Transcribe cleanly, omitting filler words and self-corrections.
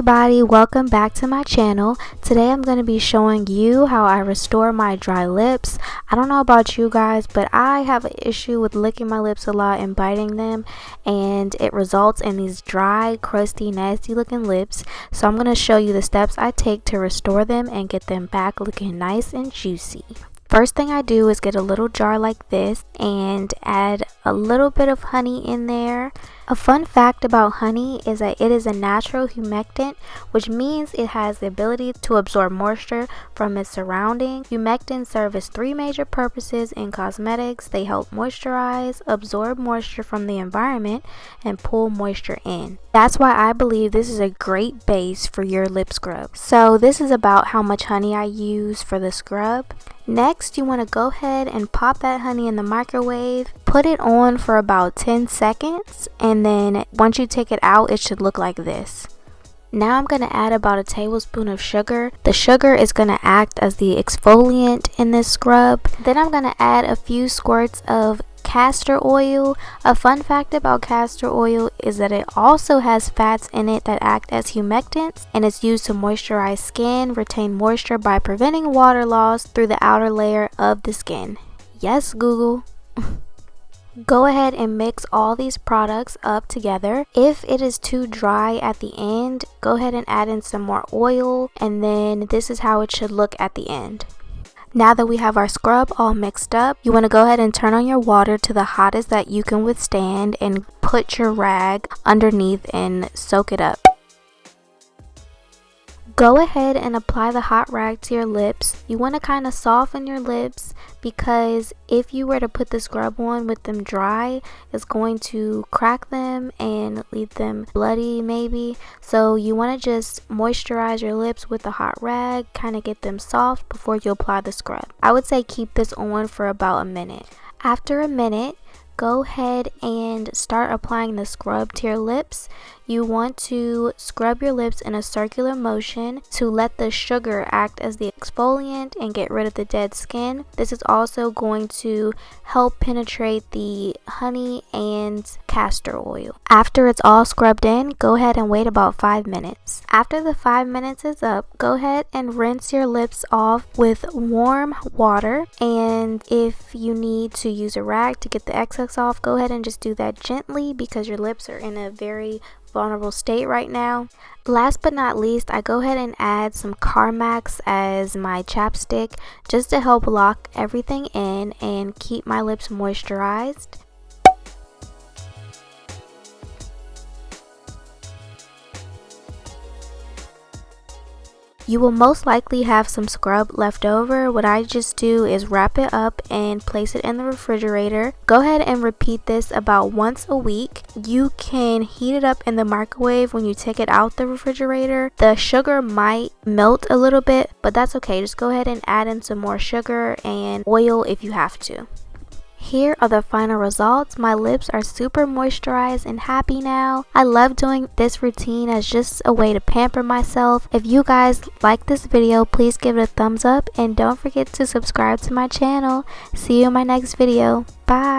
everybody, welcome back to my channel. Today I'm going to be showing you how I restore my dry lips. I don't know about you guys, but I have an issue with licking my lips a lot and biting them, and it results in these dry, crusty, nasty looking lips. So I'm going to show you the steps I take to restore them and get them back looking nice and juicy. First thing I do is get a little jar like this and add a little bit of honey in there. A fun fact about honey is that it is a natural humectant, which means it has the ability to absorb moisture from its surrounding. Humectants serve as three major purposes in cosmetics. They help moisturize, absorb moisture from the environment, and pull moisture in. That's why I believe this is a great base for your lip scrub. So this is about how much honey I use for the scrub. Next, you want to go ahead and pop that honey in the microwave. Put it on for about 10 seconds, and then once you take it out, it should look like this. Now I'm going to add about a tablespoon of sugar. The sugar is going to act as the exfoliant in this scrub. Then I'm going to add a few squirts of castor oil. A fun fact about castor oil is that it also has fats in it that act as humectants, and it's used to moisturize skin, retain moisture by preventing water loss through the outer layer of the skin. Yes, Google. Go ahead and mix all these products up together. If it is too dry at the end, go ahead and add in some more oil, and then this is how it should look at the end. Now that we have our scrub all mixed up, you want to go ahead and turn on your water to the hottest that you can withstand and put your rag underneath and soak it up. Go ahead and apply the hot rag to your lips. You want to kind of soften your lips, because if you were to put the scrub on with them dry, it's going to crack them and leave them bloody maybe. So you want to just moisturize your lips with the hot rag, kind of get them soft before you apply the scrub. I would say keep this on for about a minute. After a minute, go ahead and start applying the scrub to your lips. You want to scrub your lips in a circular motion to let the sugar act as the exfoliant and get rid of the dead skin. This is also going to help penetrate the honey and castor oil. After it's all scrubbed in, go ahead and wait about 5 minutes. After the 5 minutes is up, go ahead and rinse your lips off with warm water, and if you need to use a rag to get the excess off, go ahead and just do that gently, because your lips are in a very vulnerable state right now. Last but not least, I go ahead and add some Carmax as my chapstick just to help lock everything in and keep my lips moisturized. You will most likely have some scrub left over. What I just do is wrap it up and place it in the refrigerator. Go ahead and repeat this about once a week. You can heat it up in the microwave when you take it out the refrigerator. The sugar might melt a little bit, but that's okay. Just go ahead and add in some more sugar and oil if you have to. Here are the final results. My lips are super moisturized and happy now. I love doing this routine as just a way to pamper myself. If you guys like this video, please give it a thumbs up and don't forget to subscribe to my channel. See you in my next video. Bye.